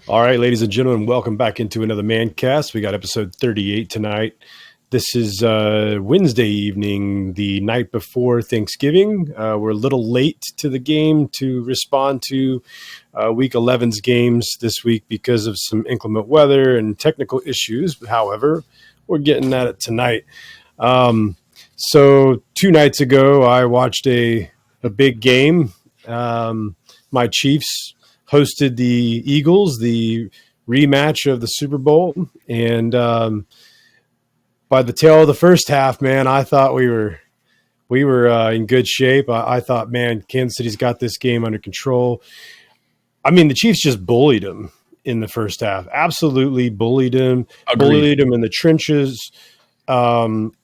All right, ladies and gentlemen, welcome back into another Mancast. We got episode 38 tonight. This is Wednesday evening, the night before Thanksgiving. We're a little late to the game to respond to Week 11's games this week because of some inclement weather and technical issues. However, we're getting at it tonight. So 2 nights ago, I watched a big game. My Chiefs hosted the Eagles, the rematch of the Super Bowl. And by the tail of the first half, man, I thought we were in good shape. I thought, man, Kansas City's got this game under control. I mean, the Chiefs just bullied them in the first half. Absolutely bullied him. Agreed. Bullied him in the trenches, and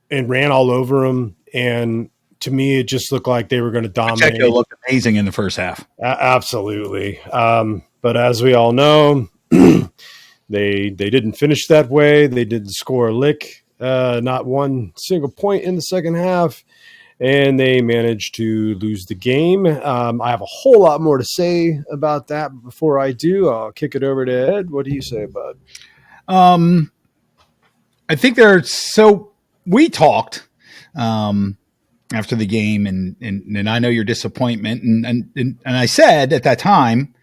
ran all over him. And to me, it just looked like they were going to dominate. Pacheco looked amazing in the first half. Absolutely. But as we all know, they didn't finish that way. They didn't score a lick, not one single point in the second half, and they managed to lose the game. I have a whole lot more to say about that. But before I do, I'll kick it over to Ed. What do you say, bud? I think we talked after the game, and I know your disappointment, and I said at that time,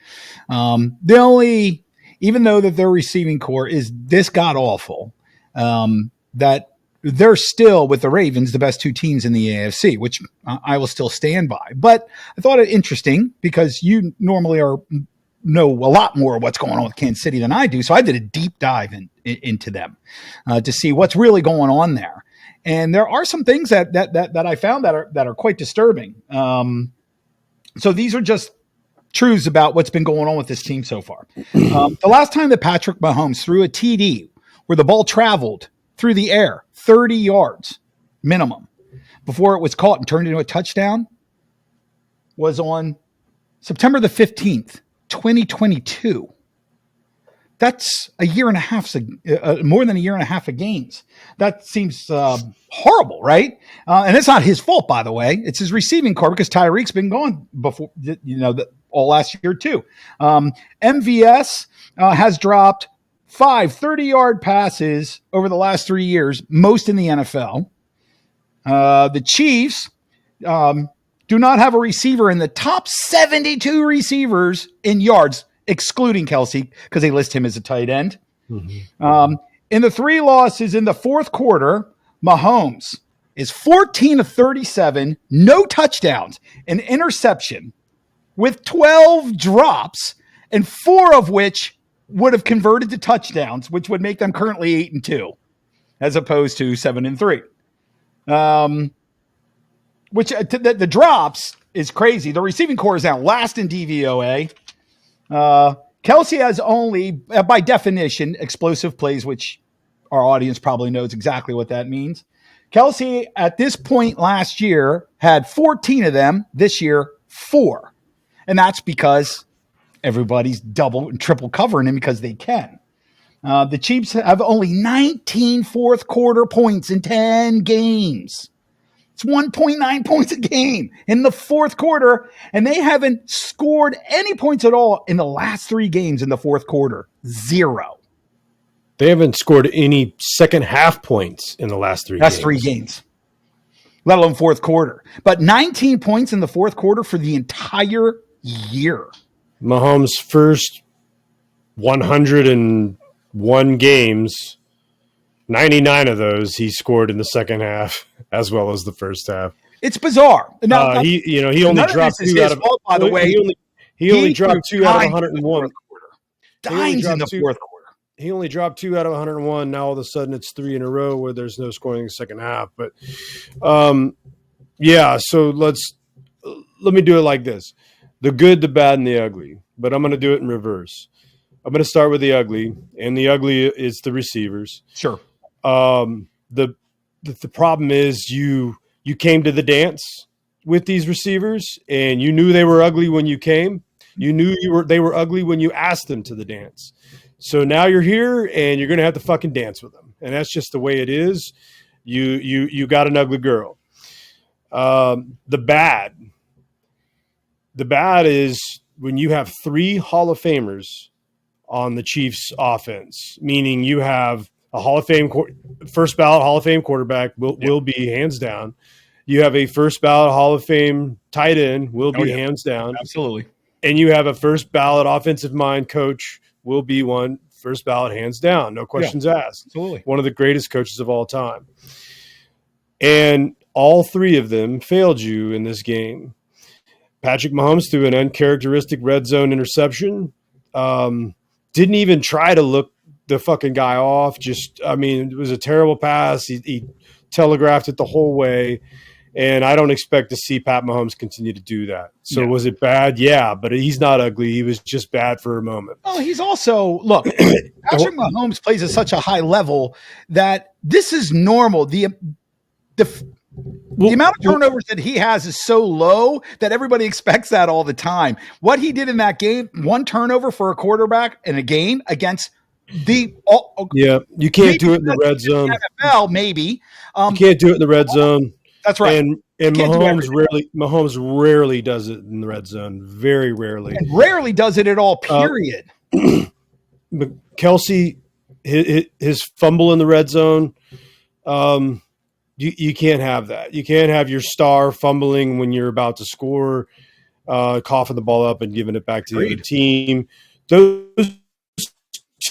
even though that their receiving core is this god awful, that they're still, with the Ravens, the best two teams in the AFC, which I will still stand by. But I thought it interesting because you normally know a lot more of what's going on with Kansas City than I do. So I did a deep dive into them to see what's really going on there. And there are some things that I found that are quite disturbing. So these are just truths about what's been going on with this team so far. The last time that Patrick Mahomes threw a TD where the ball traveled through the air 30 yards minimum before it was caught and turned into a touchdown was on September the 15th, 2022. That's a year and a half, more than a year and a half of games. That seems horrible, right? And it's not his fault, by the way. It's his receiving core because Tyreek's been gone before, all last year too. MVS has dropped 5 30-yard passes over the last 3 years, most in the NFL. The Chiefs do not have a receiver in the top 72 receivers in yards, excluding Kelsey, because they list him as a tight end. Mm-hmm. In the 3 losses in the fourth quarter, Mahomes is 14 of 37, no touchdowns, an interception with 12 drops, and 4 of which would have converted to touchdowns, which would make them currently 8-2, as opposed to 7-3. Which the drops is crazy. The receiving core is now last in DVOA. Kelsey has only, by definition, explosive plays, which our audience probably knows exactly what that means. Kelsey, at this point last year, had 14 of them. This year, 4. And that's because everybody's double and triple covering him because they can. The Chiefs have only 19 fourth quarter points in 10 games. It's 1.9 points a game in the fourth quarter, and they haven't scored any points at all in the last 3 games in the fourth quarter. 0. They haven't scored any second half points in the last 3 games. That's 3 games, let alone fourth quarter. But 19 points in the fourth quarter for the entire year. Mahomes' first 101 games, 99 of those he scored in the second half as well as the first half. It's bizarre. He only dropped 2 out of fault, by the way. He only dropped 2 out of 101. Dimes in the fourth quarter. He only dropped 2 out of 101. Now all of a sudden it's 3 in a row where there's no scoring in the second half. But so let me do it like this. The good, the bad, and the ugly. But I'm going to do it in reverse. I'm going to start with the ugly, and the ugly is the receivers. Sure. The problem is you came to the dance with these receivers, and you knew they were ugly when you came. You knew they were ugly when you asked them to the dance. So now you're here, and you're going to have to fucking dance with them, and that's just the way it is. You got an ugly girl. The bad is when you have 3 Hall of Famers on the Chiefs offense, meaning you have a Hall of Fame first ballot Hall of Fame quarterback will be hands down. You have a first ballot Hall of Fame tight end will be hands down. Absolutely. And you have a first ballot offensive mind coach will be one first ballot hands down. No questions asked. Absolutely. One of the greatest coaches of all time. And all 3 of them failed you in this game. Patrick Mahomes threw an uncharacteristic red zone interception. Didn't even try to look the fucking guy off. It was a terrible pass. He telegraphed it the whole way. And I don't expect to see Pat Mahomes continue to do that. So was it bad? Yeah, but he's not ugly. He was just bad for a moment. Oh, he's also, look, Patrick Mahomes plays at such a high level that this is normal. The amount of turnovers that he has is so low that everybody expects that all the time. What he did in that game, 1 turnover for a quarterback in a game against you can't do it in the red zone. NFL, maybe. You can't do it in the red zone. That's right. And Mahomes rarely does it in the red zone. Very rarely. And rarely does it at all, period. Kelsey, his fumble in the red zone, you can't have that. You can't have your star fumbling when you're about to score, coughing the ball up and giving it back to the other team. Those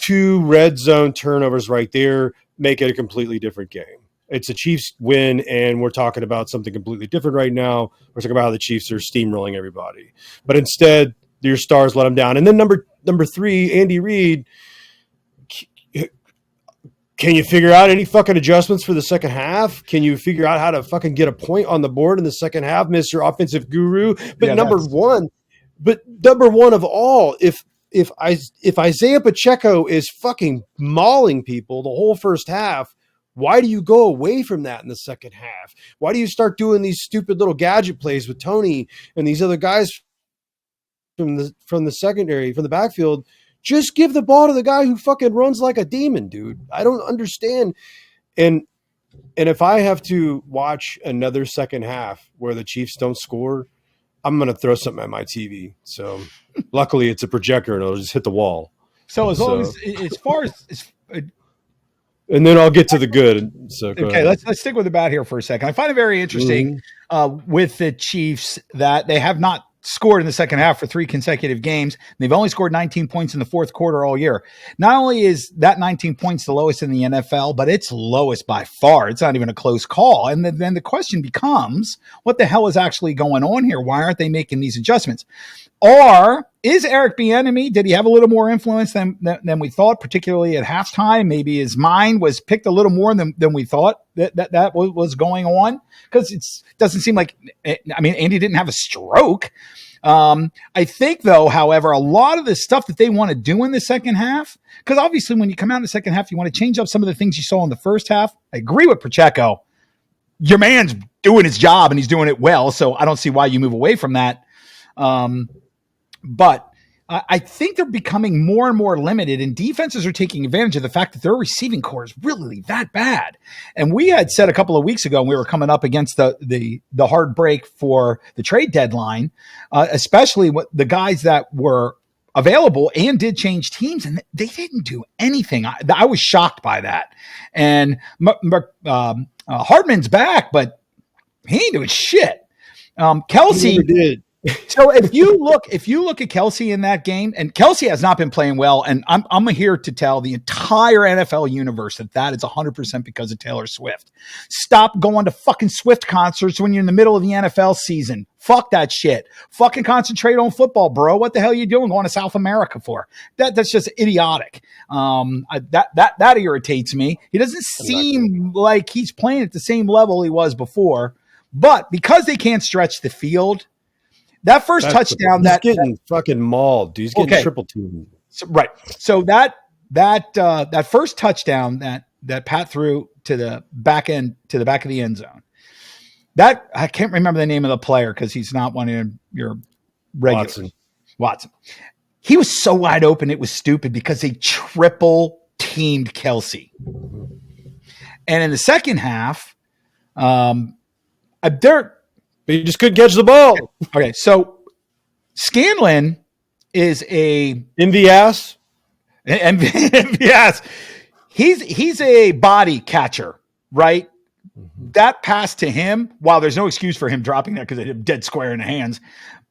2 red zone turnovers right there make it a completely different game. It's a Chiefs win, and we're talking about something completely different right now. We're talking about how the Chiefs are steamrolling everybody. But instead, your stars let them down. And then number 3, Andy Reid, can you figure out any fucking adjustments for the second half? Can you figure out how to fucking get a point on the board in the second half, Mr. Offensive Guru? But number one of all, if Isaiah Pacheco is fucking mauling people the whole first half, why do you go away from that in the second half? Why do you start doing these stupid little gadget plays with Tony and these other guys from the secondary, from the backfield? Just give the ball to the guy who fucking runs like a demon, dude. I don't understand. And if I have to watch another second half where the Chiefs don't score, I'm going to throw something at my TV. So luckily it's a projector and it'll just hit the wall. So as far as and then I'll get to the good. So okay, let's stick with the bad here for a second. I find it very interesting with the Chiefs that they have not scored in the second half for 3 consecutive games. They've only scored 19 points in the fourth quarter all year. Not only is that 19 points the lowest in the NFL, but it's lowest by far. It's not even a close call. And then the question becomes, what the hell is actually going on here? Why aren't they making these adjustments? Or is Eric Bieniemy, did he have a little more influence than we thought, particularly at halftime? Maybe his mind was picked a little more than we thought that was going on, because it doesn't seem like, Andy didn't have a stroke. I think, though, however, a lot of the stuff that they want to do in the second half, because obviously when you come out in the second half, you want to change up some of the things you saw in the first half. I agree with Pacheco. Your man's doing his job and he's doing it well, so I don't see why you move away from that. But I think they're becoming more and more limited, and defenses are taking advantage of the fact that their receiving core is really that bad. And we had said a couple of weeks ago, when we were coming up against the hard break for the trade deadline, especially what the guys that were available and did change teams, and they didn't do anything. I was shocked by that. And Hardman's back, but he ain't doing shit. Kelsey did. So if you look at Kelsey in that game, and Kelsey has not been playing well, and I'm here to tell the entire NFL universe that is 100% because of Taylor Swift. Stop going to fucking Swift concerts when you're in the middle of the NFL season. Fuck that shit. Fucking concentrate on football, bro. What the hell are you doing going to South America for? That's just idiotic. That irritates me. He doesn't seem like he's playing at the same level he was before, but because they can't stretch the field. That first touchdown, he's getting fucking mauled, dude. He's getting triple teamed. So, right. So that first touchdown that Pat threw to the back of the end zone. That I can't remember the name of the player because he's not one of your regulars. Watson. He was so wide open, it was stupid because they triple teamed Kelsey. And in the second half, But you just couldn't catch the ball. Okay, so Scanlon is a In the ass? and yes, he's a body catcher, right? That pass to him, while there's no excuse for him dropping that because it hit him dead square in the hands,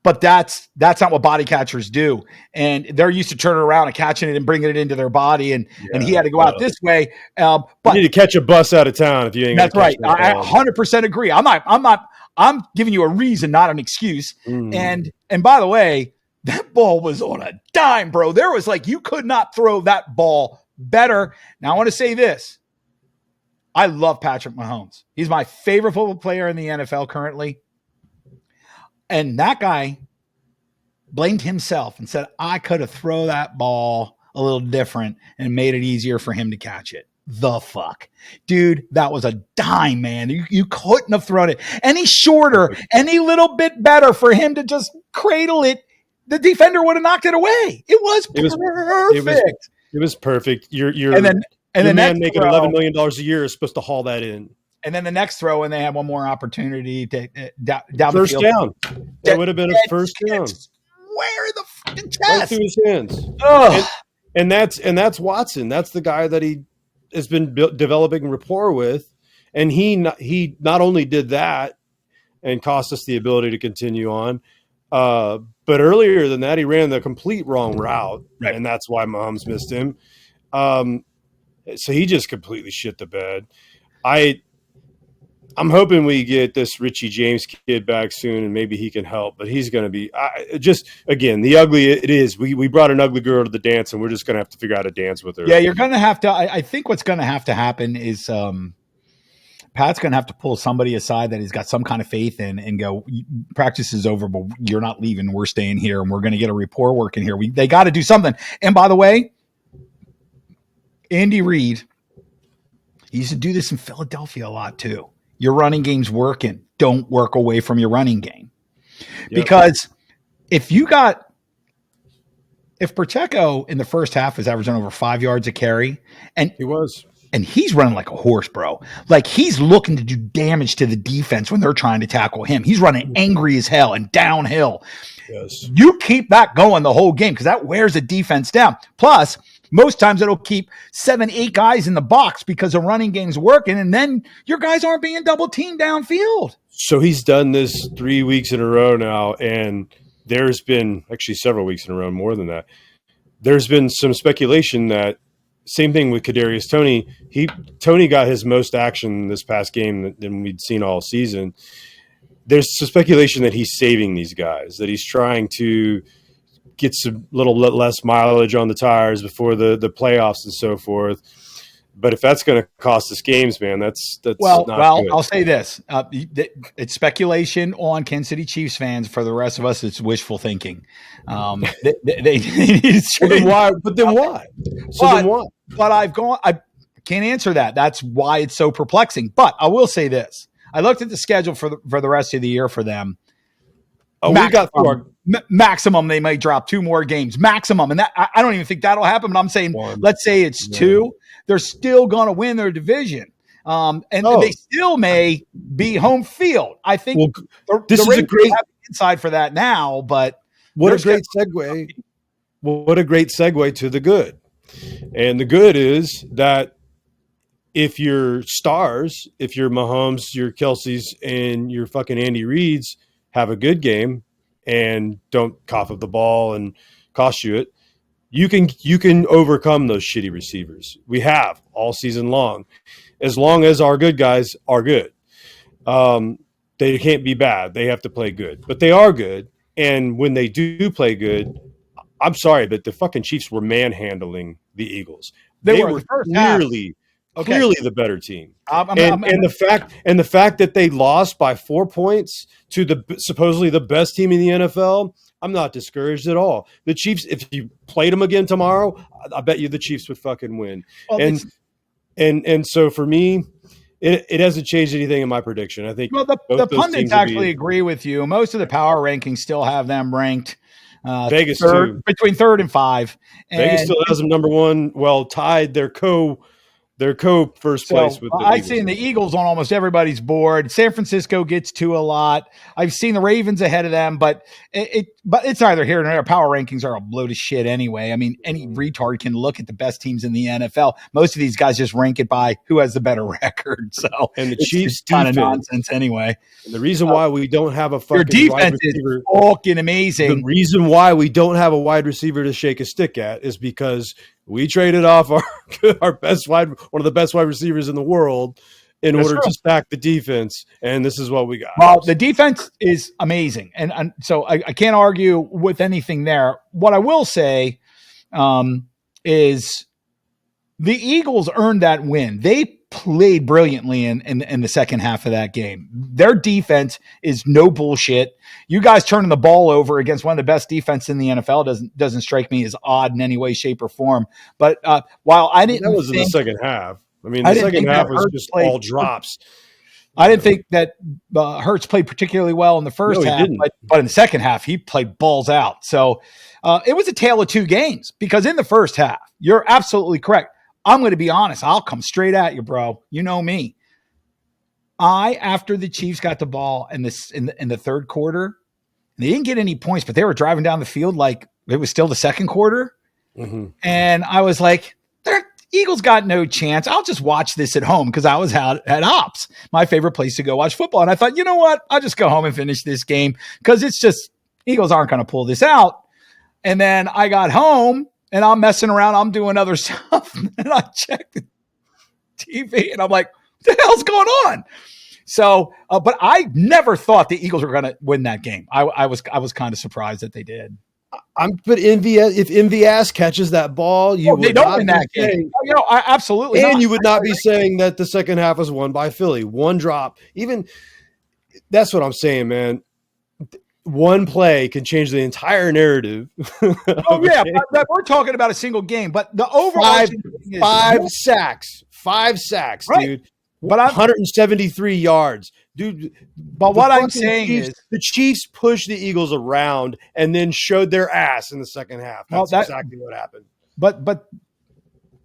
but that's not what body catchers do. And they're used to turning around and catching it and bringing it into their body. And he had to go out this way. But you need to catch a bus out of town if you ain't. That's right. I 100% agree. I'm giving you a reason, not an excuse. And by the way, that ball was on a dime, bro. There was you could not throw that ball better. Now I want to say this. I love Patrick Mahomes. He's my favorite football player in the NFL currently. And that guy blamed himself and said, I could have thrown that ball a little different and made it easier for him to catch it. The fuck? Dude, that was a dime, man. You couldn't have thrown it any shorter, any little bit better for him to just cradle it. The defender would have knocked it away. It was perfect. It was perfect. And the man making $11 million a year is supposed to haul that in. And then the next throw, and they had one more opportunity to down first the field. Down. That would have been a first down. Where the fucking chest? Right through his hands. And that's Watson. That's the guy that he has been developing rapport with, and he not only did that and cost us the ability to continue on, but earlier than that, he ran the complete wrong route, right. And that's why Mahomes missed him. So he just completely shit the bed. I'm hoping we get this Richie James kid back soon, and maybe he can help. But he's going to be again, the ugly it is. We brought an ugly girl to the dance, and we're just going to have to figure out how to dance with her. Yeah, you're going to have to. I think what's going to have to happen is Pat's going to have to pull somebody aside that he's got some kind of faith in and go, practice is over, but you're not leaving. We're staying here, and we're going to get a rapport working here. They got to do something. And by the way, Andy Reid, he used to do this in Philadelphia a lot too. Your running game's working. Don't work away from your running game. Yep. Because if Pacheco in the first half is averaging over 5 yards a carry, and he's running like a horse, bro. Like he's looking to do damage to the defense when they're trying to tackle him. He's running angry as hell and downhill. Yes. You keep that going the whole game because that wears the defense down. Plus, most times it'll keep 7-8 guys in the box because the running game's working, and then your guys aren't being double teamed downfield. So he's done this 3 weeks in a row now, and there's been actually several weeks in a row, more than that. There's been some speculation that same thing with Kadarius Toney. Toney got his most action this past game than we'd seen all season. There's some speculation that he's saving these guys, that he's trying to get some little less mileage on the tires before the playoffs and so forth. But if that's going to cost us games, man, that's well. Not good. I'll say this: it's speculation on Kansas City Chiefs fans. For the rest of us, it's wishful thinking. Then why? Then why? But I can't answer that. That's why it's so perplexing. But I will say this: I looked at the schedule for the rest of the year for them. Oh, we got maximum. They may drop 2 more games, maximum, and that I don't even think that'll happen. But I'm saying, let's say it's 2. They're still going to win their division, they still may be home field. I think this is a great inside for that now. But what a great segue! What a great segue to the good, and the good is that if your stars, if your Mahomes, your Kelce's, and your fucking Andy Reids have a good game and don't cough up the ball and cost you it, you can overcome those shitty receivers. We have all season long, as long as our good guys are good. They can't be bad. They have to play good, but they are good. And when they do play good, I'm sorry, but the fucking Chiefs were manhandling the Eagles. They were clearly the better team. And the fact that they lost by 4 points to the supposedly the best team in the NFL, I'm not discouraged at all. The Chiefs, if you played them again tomorrow, I bet you the Chiefs would fucking win. Well, and so for me, it hasn't changed anything in my prediction. I think the pundits actually agree with you. Most of the power rankings still have them ranked Vegas between 3rd and 5. Vegas still has them number 1. Well, tied their They're first place So with the I've Eagles. seen the Eagles on almost everybody's board. San Francisco gets two a lot. I've seen the Ravens ahead of them, but it's neither here nor there. Power rankings are a load of shit anyway. I mean, any retard can look at the best teams in the NFL. Most of these guys just rank it by who has the better record. So And the Chiefs' kind of defense. nonsense anyway. And the reason why we don't have a Your fucking wide defense is receiver, fucking the amazing. reason why we don't have a wide receiver to shake a stick at is because we traded off one of the best wide receivers in the world in order to stack the defense, and this is what we got. Well, the defense is amazing, and so I can't argue with anything there. What I will say is the Eagles earned that win. They played brilliantly in the second half of that game. Their defense is no bullshit. You guys turning the ball over against one of the best defenses in the NFL doesn't strike me as odd in any way, shape, or form. But while I didn't, that was in the second half. I mean, the second half was just all drops. I didn't think that Hurts played particularly well in the first half, but in the second half, he played balls out. So it was a tale of two games because in the first half, you're absolutely correct. I'm going to be honest. I'll come straight at you, bro. You know me. After the Chiefs got the ball in the third quarter, they didn't get any points, but they were driving down the field like it was still the second quarter. Mm-hmm. And I was like, Eagles got no chance. I'll just watch this at home because I was out at Ops, my favorite place to go watch football. And I thought, you know what? I'll just go home and finish this game because it's just Eagles aren't going to pull this out. And then I got home and I'm messing around. I'm doing other stuff. And I checked the TV and I'm like, what the hell's going on? So, but I never thought the Eagles were going to win that game. I was kind of surprised that they did. But if MVS catches that ball, they don't win that game. Absolutely. And you would not be saying that the second half was won by Philly. One drop. Even that's what I'm saying, man. One play can change the entire narrative. We're talking about a single game, but the overall five sacks, right. Dude. But 173 yards, dude. But what I'm saying is the Chiefs pushed the Eagles around and then showed their ass in the second half. That's exactly what happened. But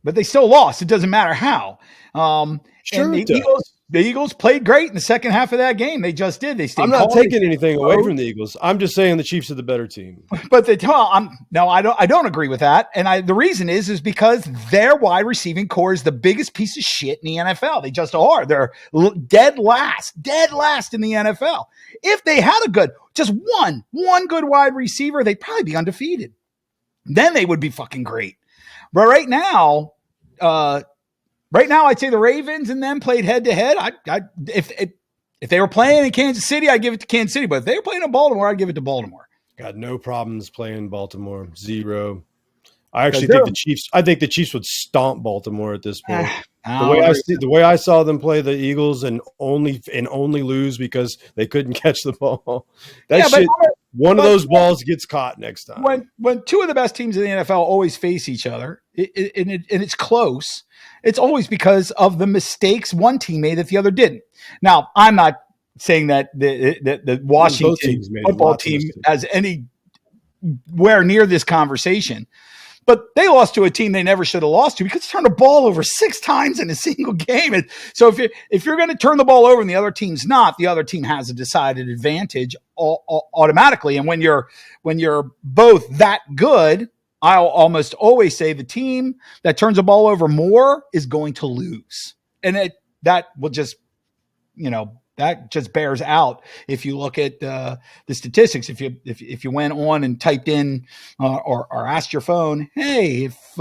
they still lost. It doesn't matter how. Sure, and the Eagles played great in the second half of that game. They just did. They stayed. I'm not taking anything away from the Eagles. I'm just saying the Chiefs are the better team. But I don't agree with that. And the reason is because their wide receiving core is the biggest piece of shit in the NFL. They just are. They're dead last in the NFL. If they had just one good wide receiver, they'd probably be undefeated. Then they would be fucking great. But right now, I'd say the Ravens and them played head to head. If they were playing in Kansas City, I'd give it to Kansas City. But if they were playing in Baltimore, I'd give it to Baltimore. Got no problems playing Baltimore. Zero. I actually think the Chiefs would stomp Baltimore at this point. The way I saw them play the Eagles and only lose because they couldn't catch the ball. One of those balls gets caught next time. When two of the best teams in the NFL always face each other, and it's close, it's always because of the mistakes one team made that the other didn't. Now, I'm not saying that the Washington football team has anywhere near this conversation, but they lost to a team they never should have lost to because they turned the ball over 6 times in a single game. And so if you're going to turn the ball over and the other team's not, the other team has a decided advantage automatically. And when you're both that good, I'll almost always say the team that turns the ball over more is going to lose. And that will just, that just bears out if you look at the statistics. If you went on and typed in or asked your phone, hey, if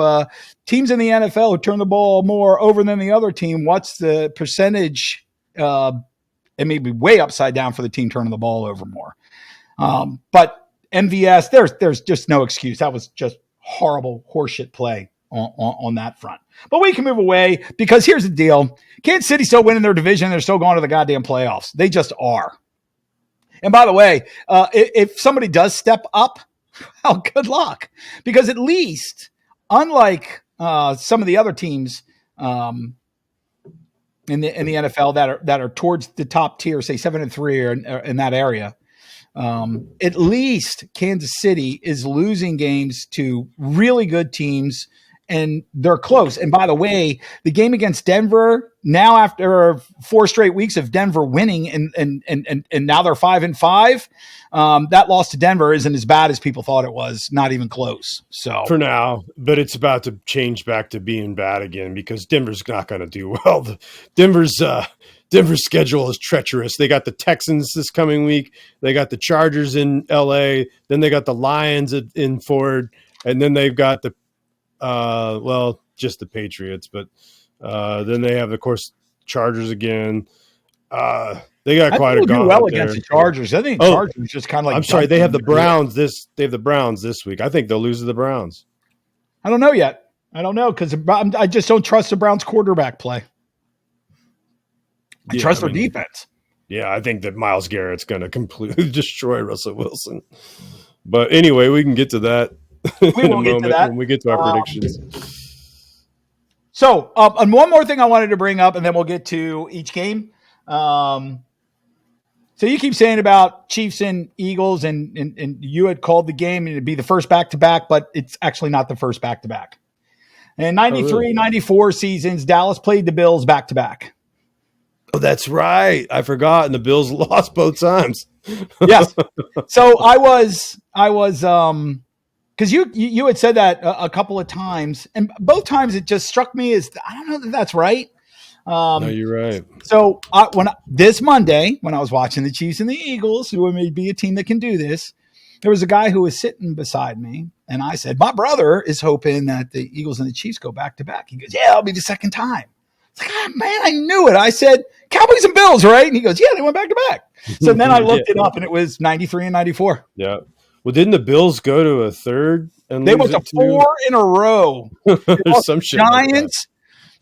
teams in the NFL turn the ball more over than the other team, what's the percentage? It may be way upside down for the team turning the ball over more. But MVS, there's just no excuse. That was just horrible horseshit play on that front. But we can move away because here's the deal. Kansas City's still winning their division. They're still going to the goddamn playoffs. They just are. And by the way, if somebody does step up, well, good luck. Because at least, unlike some of the other teams in the NFL that are towards the top tier, say 7-3 or in that area, at least Kansas City is losing games to really good teams and they're close. And by the way, the game against Denver, now after 4 straight weeks of Denver winning and now they're 5-5, that loss to Denver isn't as bad as people thought it was. Not even close. So for now, but it's about to change back to being bad again because Denver's not going to do well. Denver's schedule is treacherous. They got the Texans this coming week. They got the Chargers in LA. Then they got the Lions in Ford, and then they've got the just the Patriots, but then they have, of course, Chargers again. They got quite a gauntlet well against the Chargers. I think Chargers just kind of like. I'm sorry, they have the Browns this week. I think they'll lose to the Browns. I don't know yet. I don't know because I just don't trust the Browns quarterback play. I trust their defense. Yeah, I think that Myles Garrett's going to completely destroy Russell Wilson. But anyway, we can get to that. We will get to that when we get to our predictions. So, and one more thing I wanted to bring up, and then we'll get to each game. So you keep saying about Chiefs and Eagles, and you had called the game and it'd be the first back-to-back, but it's actually not the first back-to-back. In 93, 94 seasons, Dallas played the Bills back-to-back. Oh, that's right. I forgot, and the Bills lost both times. Yes. So I was because you had said that a couple of times, and both times it just struck me as I don't know that that's right. No, you're right. So this Monday, when I was watching the Chiefs and the Eagles, who may be a team that can do this, there was a guy who was sitting beside me, and I said, "My brother is hoping that the Eagles and the Chiefs go back to back." He goes, "Yeah, it'll be the second time." It's like, oh, man, I knew it. I said, "Cowboys and Bills, right?" And he goes, "Yeah, they went back to back." So then I looked it up, and it was 93 and 94. Yeah. Well, didn't the Bills go to a third? And they went to 4 in a row. There's some shit Giants.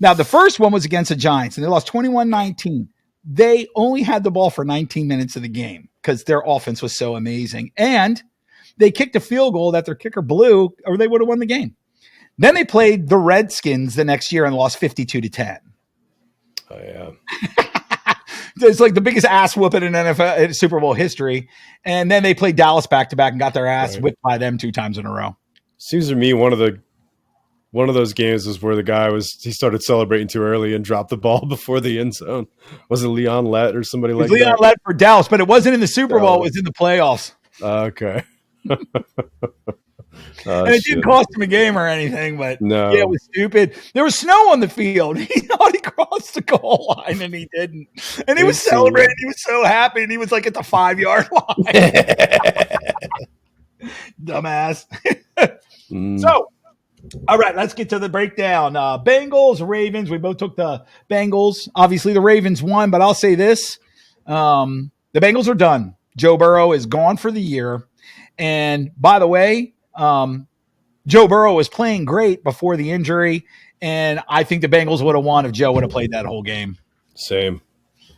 Now, the first one was against the Giants, and they lost 21-19. They only had the ball for 19 minutes of the game because their offense was so amazing. And they kicked a field goal that their kicker blew, or they would have won the game. Then they played the Redskins the next year and lost 52-10. Oh, yeah. It's like the biggest ass whooping in NFL Super Bowl history. And then they played Dallas back-to-back and got their ass whipped by them 2 times in a row. Seems to me one of those games was where the guy he started celebrating too early and dropped the ball before the end zone. Was it Leon Lett or somebody like that? Leon Lett for Dallas, but it wasn't in the Super Bowl. It was in the playoffs. Okay. And it didn't cost him a game or anything, but no. Yeah, it was stupid. There was snow on the field. He thought he crossed the goal line and he didn't. And he was celebrating. He was so happy. And he was like at the 5-yard line. Dumbass. So, all right, let's get to the breakdown. Bengals, Ravens. We both took the Bengals. Obviously, the Ravens won, but I'll say this. The Bengals are done. Joe Burrow is gone for the year. And by the way, Joe Burrow was playing great before the injury, and I think the Bengals would have won if Joe would have played that whole game. Same.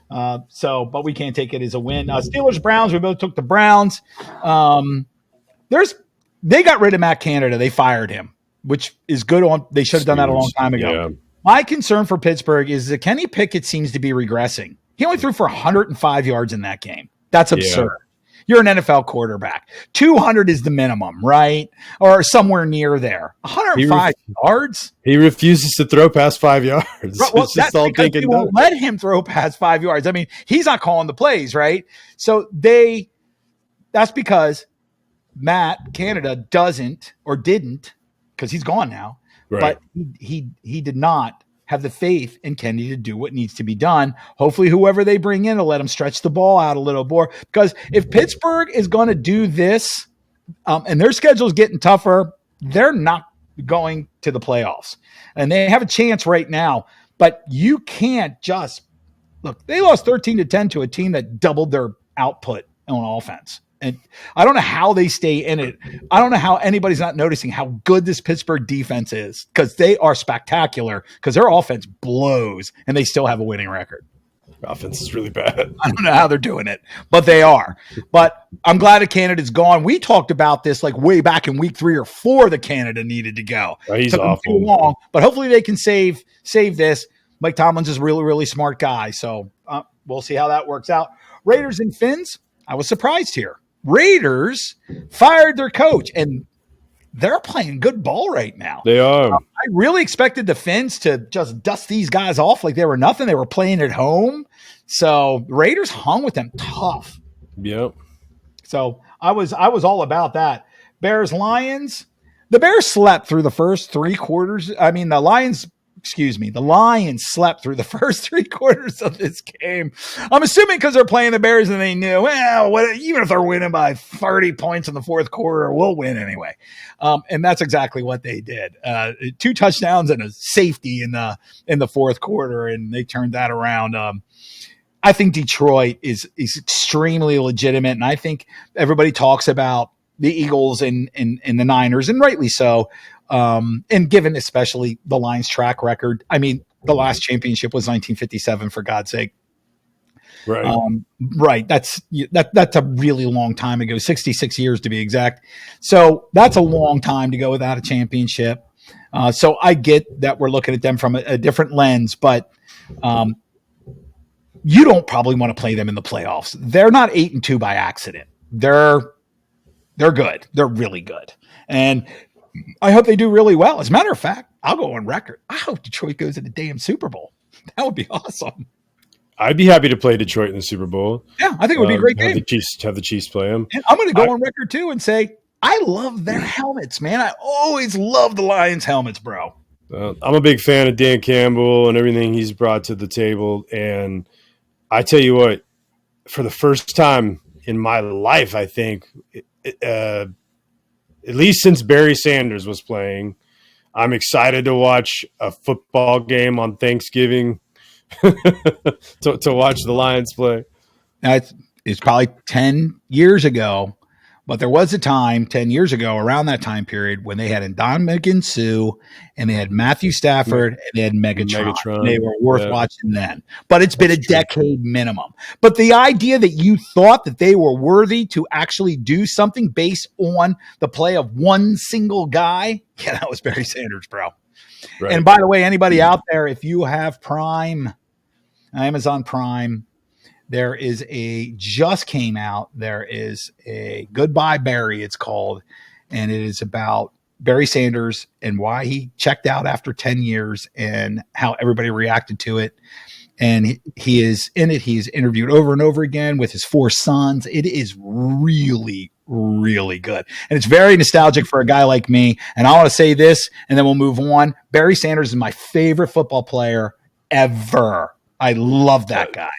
But we can't take it as a win. Steelers, Browns, we both took the Browns. They got rid of Matt Canada. They fired him, which is good. They should have done that a long time ago. Yeah. My concern for Pittsburgh is that Kenny Pickett seems to be regressing. He only threw for 105 yards in that game. That's absurd. Yeah. You're an NFL quarterback. 200 is the minimum, right? Or somewhere near there. 105 yards? He refuses to throw past 5 yards. Well, that's all because they won't let him throw past 5 yards. I mean, he's not calling the plays, right? So that's because Matt Canada didn't, because he's gone now, right. But he did not have the faith in Kenny to do what needs to be done. Hopefully whoever they bring in will let him stretch the ball out a little more, because if Pittsburgh is going to do this and their schedule is getting tougher, they're not going to the playoffs, and they have a chance right now, but you can't just look. They lost 13-10 to a team that doubled their output on offense. And I don't know how they stay in it. I don't know how anybody's not noticing how good this Pittsburgh defense is, because they are spectacular, because their offense blows and they still have a winning record. Offense is really bad. I don't know how they're doing it, but they are. But I'm glad that Canada's gone. We talked about this like way back in week 3 or 4 that Canada needed to go. Oh, he's awful. Too long, but hopefully they can save this. Mike Tomlin's is a really, really smart guy. So we'll see how that works out. Raiders and Finns. I was surprised here. Raiders fired their coach, and they're playing good ball right now. They are. really expected the Finns to just dust these guys off like they were nothing. They were playing at home. So Raiders hung with them tough. Yep. So I was all about that. Bears Lions. The Bears slept through the first 3 quarters. I mean, the Lions slept through the first 3 quarters of this game. I'm assuming because they're playing the Bears and they knew, even if they're winning by 30 points in the fourth quarter, we'll win anyway. And that's exactly what they did. 2 touchdowns and a safety in the fourth quarter, and they turned that around. I think Detroit is extremely legitimate, and I think everybody talks about the Eagles and the Niners, and rightly so. And given especially the Lions' track record, I mean, the last championship was 1957, for God's sake. Right. Right. That's a really long time ago, 66 years to be exact. So that's a long time to go without a championship. So I get that we're looking at them from a different lens, but you don't probably want to play them in the playoffs. They're not 8-2 by accident. They're good. They're really good. And I hope they do really well. As a matter of fact, I'll go on record. I hope Detroit goes to the damn Super Bowl. That would be awesome. I'd be happy to play Detroit in the Super Bowl. Yeah, I think it would be a great game. Have the Chiefs play them. And I'm going to go on record too and say I love their helmets, man. I always love the Lions helmets, bro. I'm a big fan of Dan Campbell and everything he's brought to the table. And I tell you what, for the first time in my life, I think, at least since Barry Sanders was playing, I'm excited to watch a football game on Thanksgiving to watch the Lions play. Now, it's probably 10 years ago, but there was a time 10 years ago around that time period when they had Ndamukong Suh and they had Matthew Stafford and they had Megatron. They were worth watching then. But it's been a decade minimum. But the idea that you thought that they were worthy to actually do something based on the play of one single guy, yeah, that was Barry Sanders, bro. Right. And by the way, anybody out there, if you have Prime, Amazon Prime, there just came out. There is a Goodbye Barry, it's called, and it is about Barry Sanders and why he checked out after 10 years and how everybody reacted to it. And he is in it. He's interviewed over and over again with his 4 sons. It is really, really good. And it's very nostalgic for a guy like me. And I want to say this, and then we'll move on. Barry Sanders is my favorite football player ever. I love that guy.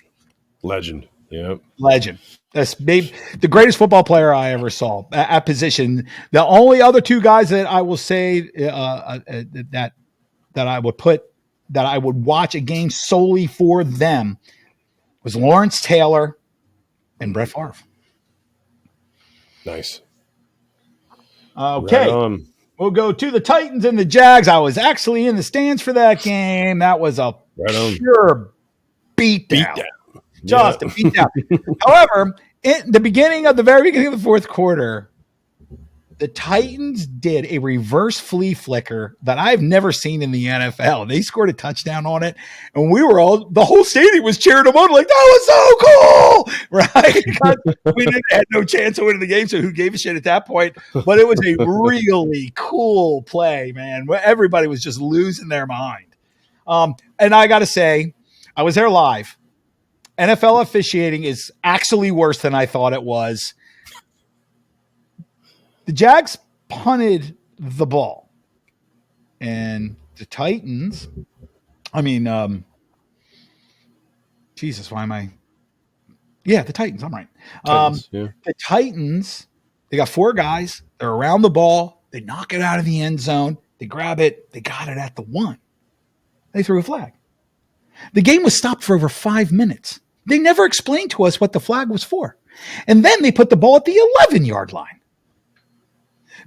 Legend. Yep. Legend. That's maybe the greatest football player I ever saw at position. The only other 2 guys that I will say that I would watch a game solely for them was Lawrence Taylor and Brett Favre. Nice. Okay. Right, we'll go to the Titans and the Jags. I was actually in the stands for that game. That was a pure beatdown. Just a beatdown. However, in the very beginning of the fourth quarter, the Titans did a reverse flea flicker that I've never seen in the NFL. They scored a touchdown on it, and the whole stadium was cheering them on like, that was so cool, right? Because we had no chance of winning the game, so who gave a shit at that point? But it was a really cool play, man. Everybody was just losing their mind. And I got to say, I was there live. NFL officiating is actually worse than I thought it was. The Jags punted the ball, and the Titans, Jesus, why am I? Yeah, the Titans, I'm right. The Titans, they got 4 guys. They're around the ball. They knock it out of the end zone. They grab it. They got it at the 1. They threw a flag. The game was stopped for over 5 minutes. They never explained to us what the flag was for. And then they put the ball at the 11-yard line.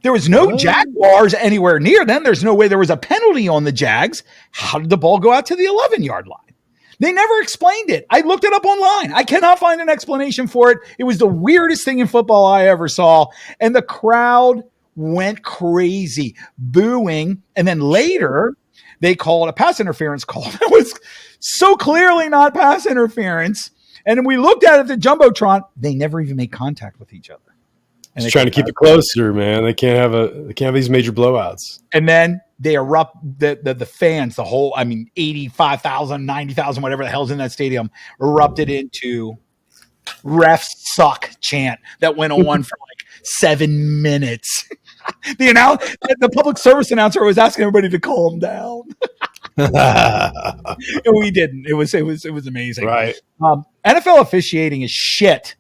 There was no Jaguars anywhere near them. There's no way there was a penalty on the Jags. How did the ball go out to the 11-yard line? They never explained it. I looked it up online. I cannot find an explanation for it. It was the weirdest thing in football I ever saw. And the crowd went crazy, booing. And then later, they called a pass interference call. It was so clearly not pass interference. And we looked at it at the Jumbotron. They never even made contact with each other. And Just trying to keep it closer, man. They can't have these major blowouts. And then they erupt the fans, the whole, 85,000, 90,000, whatever the hell's in that stadium, erupted into refs suck chant that went on for like 7 minutes. The public service announcer was asking everybody to calm down. And we didn't. It was amazing. Right. NFL officiating is shit.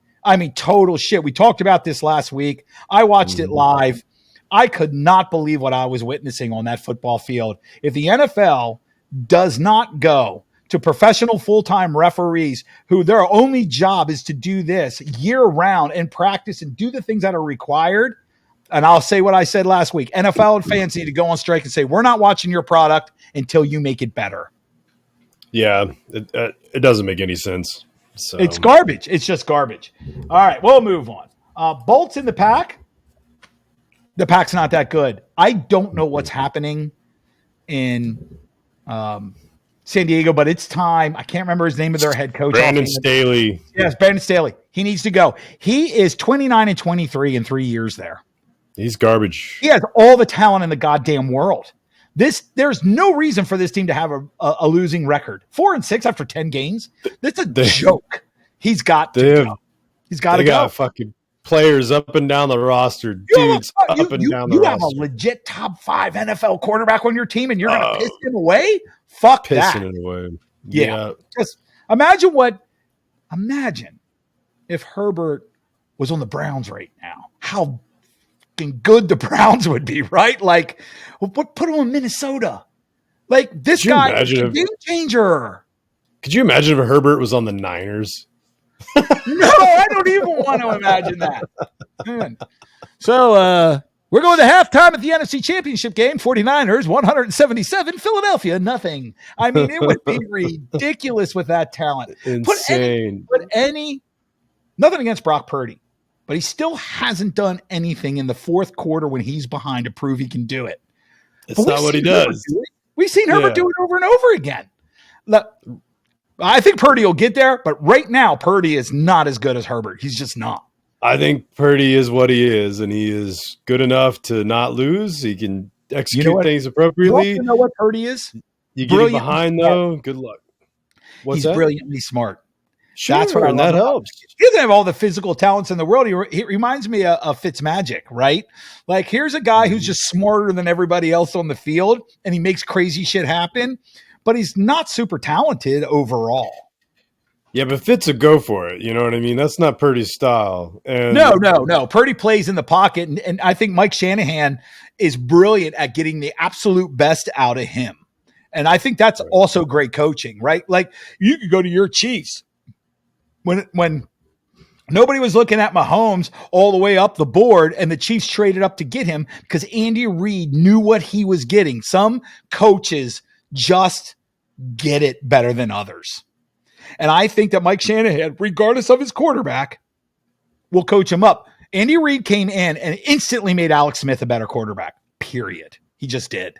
Total shit. We talked about this last week. I watched it live. I could not believe what I was witnessing on that football field. If the NFL does not go to professional full-time referees who their only job is to do this year-round and practice and do the things that are required, and I'll say what I said last week, NFL and fans need to go on strike and say, we're not watching your product until you make it better. Yeah, it doesn't make any sense. So. It's garbage. It's just garbage. All right, we'll move on. Bolts in the pack. The pack's not that good. I don't know what's happening in San Diego, but it's time. I can't remember his name of their head coach. Brandon Staley. Yes, Brandon Staley. He needs to go. He is 29-23 in 3 years there. He's garbage. He has all the talent in the goddamn world. There's no reason for this team to have a losing record. 4-6 after 10 games. That's a joke. He's got to go. He's got to go. They got fucking players up and down the roster. Dudes up and down the roster. You have a legit top 5 NFL quarterback on your team, and you're going to piss him away? Fuck that. Pissing it away. Yeah. Just imagine if Herbert was on the Browns right now. How good the Browns would be, right? Like, put him in Minnesota. Like, this guy is a game changer. Could you imagine if Herbert was on the Niners? No, I don't even want to imagine that. So, we're going to halftime at the NFC Championship game. 49ers, 177. Philadelphia, nothing. It would be ridiculous with that talent. Insane. Nothing against Brock Purdy. But he still hasn't done anything in the fourth quarter when he's behind to prove he can do it. It's not what he does. We've seen Herbert do it over and over again. Look, I think Purdy will get there, but right now, Purdy is not as good as Herbert. He's just not. I think Purdy is what he is, and he is good enough to not lose. He can execute things appropriately. You know what Purdy is? You get him behind, though, good luck. He's brilliantly smart. Sure, that's what that helps. He doesn't have all the physical talents in the world. He reminds me of Fitzmagic, right? Like, here's a guy who's just smarter than everybody else on the field, and he makes crazy shit happen, but he's not super talented overall. Yeah, but Fitz a go for it. You know what I mean? That's not Purdy's style. And No. Purdy plays in the pocket, and I think Mike Shanahan is brilliant at getting the absolute best out of him. And I think that's also great coaching, right? Like, you could go to your Chiefs. When nobody was looking at Mahomes all the way up the board and the Chiefs traded up to get him because Andy Reid knew what he was getting. Some coaches just get it better than others. And I think that Mike Shanahan, regardless of his quarterback, will coach him up. Andy Reid came in and instantly made Alex Smith a better quarterback, period. He just did.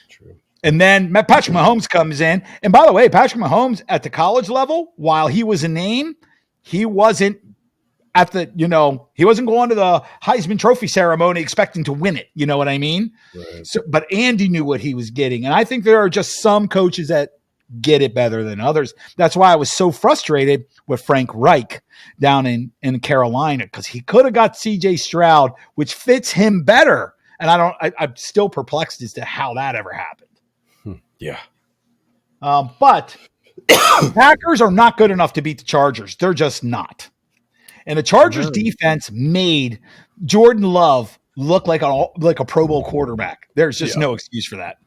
True. And then Patrick Mahomes comes in. And by the way, Patrick Mahomes at the college level, while he was a name, he wasn't he wasn't going to the Heisman Trophy ceremony expecting to win it. You know what I mean? Right. So, but Andy knew what he was getting. And I think there are just some coaches that get it better than others. That's why I was so frustrated with Frank Reich down in Carolina, because he could have got CJ Stroud, which fits him better. And I'm still perplexed as to how that ever happened. Yeah. But the Packers are not good enough to beat the Chargers. They're just not. And the Chargers defense made Jordan Love look like a Pro Bowl quarterback. There's just no excuse for that.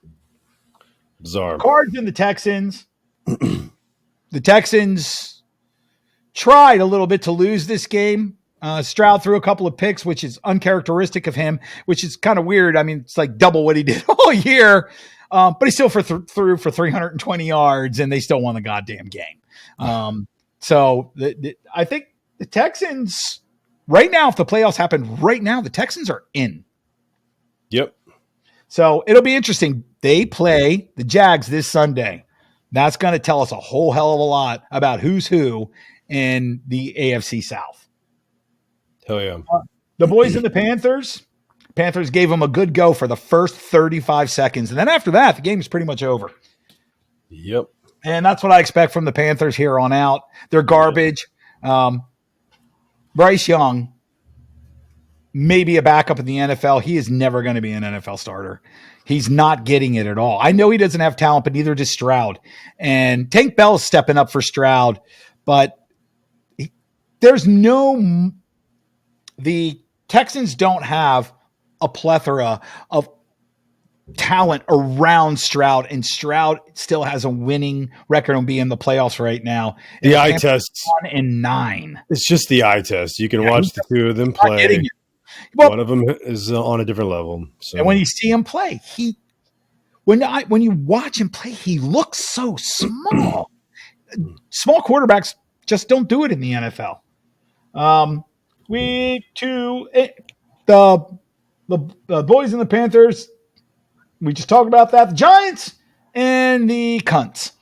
Bizarre. Cards and the Texans. The Texans tried a little bit to lose this game. Stroud threw a couple of picks, which is uncharacteristic of him, which is kind of weird. It's like double what he did all year. But he still threw for 320 yards, and they still won the goddamn game. So I think the Texans, right now, if the playoffs happen right now, the Texans are in. Yep. So it'll be interesting. They play the Jags this Sunday. That's going to tell us a whole hell of a lot about who's who in the AFC South. Hell yeah. The boys in the Panthers. Panthers gave them a good go for the first 35 seconds. And then after that, the game is pretty much over. Yep. And that's what I expect from the Panthers here on out. They're garbage. Bryce Young may be a backup in the NFL. He is never going to be an NFL starter. He's not getting it at all. I know he doesn't have talent, but neither does Stroud. And Tank Bell is stepping up for Stroud, but there's no – the Texans don't have a plethora of talent around Stroud, and Stroud still has a winning record on being in the playoffs right now. The eye test 1-9. It's just the eye test. You can watch the two of them play. Well, one of them is on a different level. So. And when you see him play, when you watch him play, he looks so small. Small quarterbacks just don't do it in the NFL. The boys and the Panthers. We just talked about that. The Giants and the Cunts.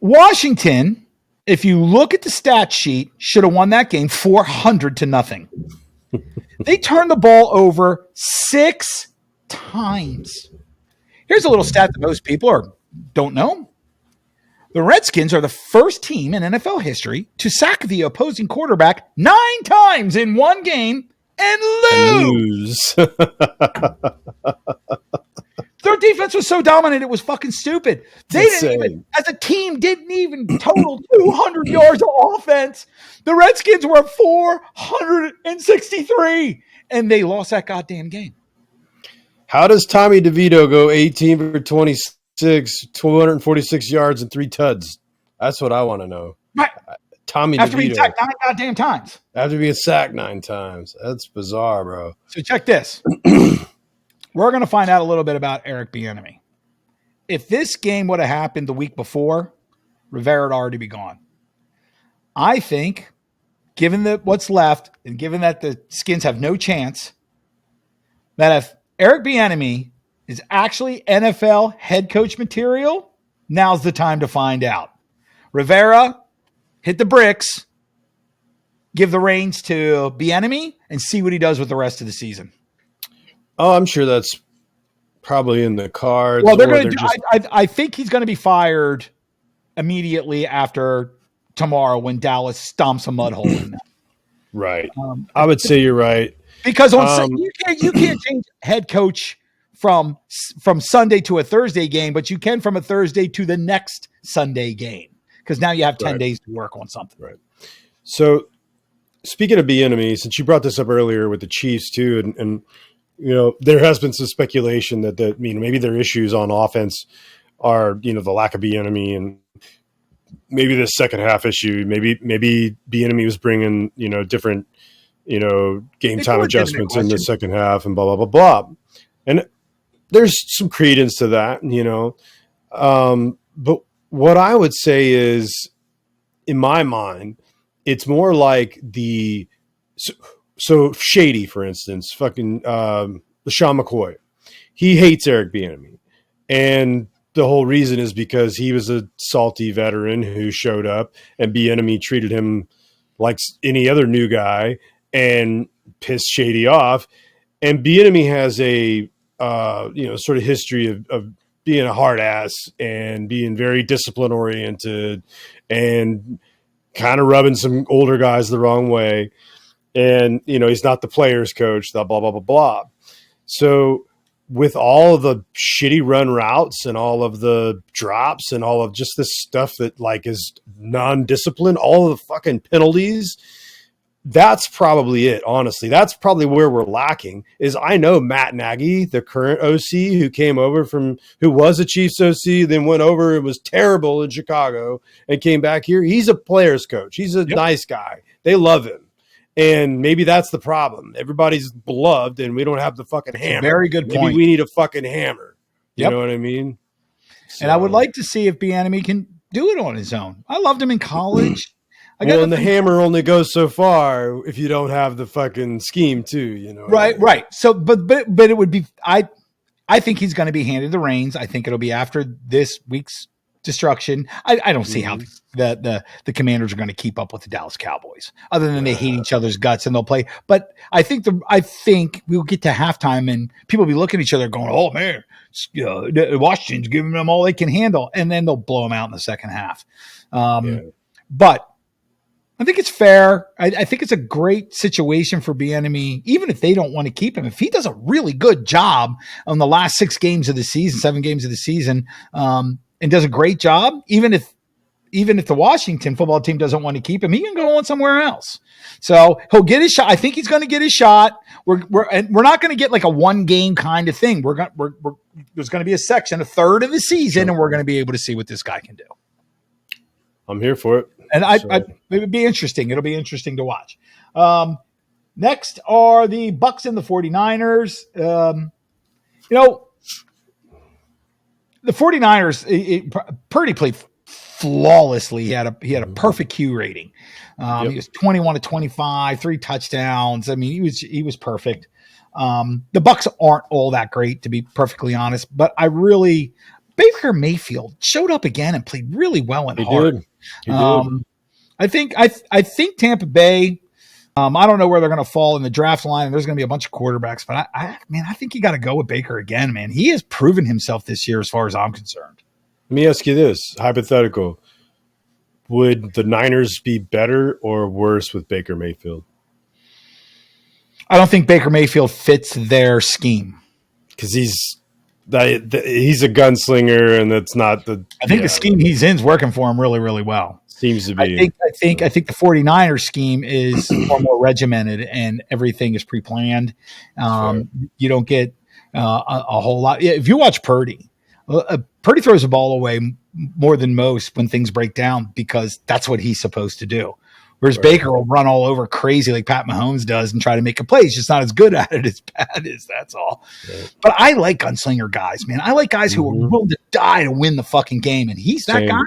Washington, if you look at the stat sheet, should have won that game 400-0. They turned the ball over 6 times. Here's a little stat that most people don't know. The Redskins are the first team in NFL history to sack the opposing quarterback 9 times in one game and lose. Their defense was so dominant, it was fucking stupid. They didn't even, as a team, didn't even total 200 yards of offense. The Redskins were 463, and they lost that goddamn game. How does Tommy DeVito go 18 for 26, 246 yards and 3 tuds? That's what I want to know. Right. Tommy After DeVito. being sacked 9 goddamn times. After being sacked 9 times. That's bizarre, bro. So check this. We're going to find out a little bit about Eric Bieniemy. If this game would have happened the week before, Rivera would already be gone. I think, given what's left, and given that the Skins have no chance, that if Eric Bieniemy is actually NFL head coach material, now's the time to find out. Rivera, hit the bricks, give the reins to Bieniemy, and see what he does with the rest of the season. Oh, I'm sure that's probably in the cards. Well, they're going to. I think he's going to be fired immediately after tomorrow when Dallas stomps a mud hole in them. Right. I would say you're right because you can't change head coach from Sunday to a Thursday game, but you can from a Thursday to the next Sunday game because now you have 10 days to work on something. Right. So, speaking of Bieniemy, since you brought this up earlier with the Chiefs too, and you know, there has been some speculation that maybe their issues on offense are, you know, the lack of Bieniemy and maybe the second half issue. Maybe Bieniemy was bringing, you know, different, you know, game time adjustments in the second half and blah, blah, blah, blah. And there's some credence to that, you know. But what I would say is, in my mind, it's more like So Shady, for instance, fucking LaShawn McCoy, he hates Eric Bieniemy, and the whole reason is because he was a salty veteran who showed up, and Bieniemy treated him like any other new guy and pissed Shady off. And Bieniemy has a sort of history of being a hard ass and being very discipline oriented and kind of rubbing some older guys the wrong way. And, you know, he's not the players coach, blah, blah, blah, blah, blah. So with all of the shitty run routes and all of the drops and all of just this stuff that like is non-disciplined, all of the fucking penalties, that's probably it, honestly. That's probably where we're lacking is I know Matt Nagy, the current OC who was a Chiefs OC, then went over and was terrible in Chicago and came back here. He's a players coach. He's a nice guy. They love him. And maybe that's the problem. Everybody's beloved, and we don't have the fucking hammer. Very good point. Maybe we need a fucking hammer. You know what I mean? So. And I would like to see if Bieniemy can do it on his own. I loved him in college. And the hammer only goes so far if you don't have the fucking scheme too. You know? Right. So, but it would be. I think he's going to be handed the reins. I think it'll be after this week's destruction. I don't see how the Commanders are going to keep up with the Dallas Cowboys, other than they hate each other's guts and they'll play. But I think we'll get to halftime and people will be looking at each other going, "Oh man, Washington's giving them all they can handle," and then they'll blow them out in the second half. But I think it's fair. I think it's a great situation for Bieniemy, even if they don't want to keep him. If he does a really good job on the last 7 games of the season, and does a great job, even if the Washington football team doesn't want to keep him, he can go on somewhere else. So he'll get his shot. I think he's going to get his shot. We're not going to get like a 1-game kind of thing. There's going to be a section, a third of the season, and we're going to be able to see what this guy can do. I'm here for it. And it would be interesting. It'll be interesting to watch. Next are the Bucs and the 49ers. The 49ers, Purdy played flawlessly. He had a perfect Q rating. He was 21 to 25, 3 touchdowns. I mean, he was perfect. The Bucs aren't all that great, to be perfectly honest, but Baker Mayfield showed up again and played really well and hard. He did. I think Tampa Bay. I don't know where they're going to fall in the draft line. And there's going to be a bunch of quarterbacks, but I think you got to go with Baker again, man. He has proven himself this year, as far as I'm concerned. Let me ask you this: hypothetical, would the Niners be better or worse with Baker Mayfield? I don't think Baker Mayfield fits their scheme because he's a gunslinger, and that's not the. I think the scheme he's in is working for him really, really well. Seems to be. I think the 49ers scheme is far more regimented and everything is pre-planned. Sure. You don't get a whole lot. If you watch Purdy, Purdy throws the ball away more than most when things break down because that's what he's supposed to do. Whereas Baker will run all over crazy like Pat Mahomes does and try to make a play. He's just not as good at it as Pat is. That's all. Right. But I like gunslinger guys, man. I like guys who are willing to die to win the fucking game, and he's that guy.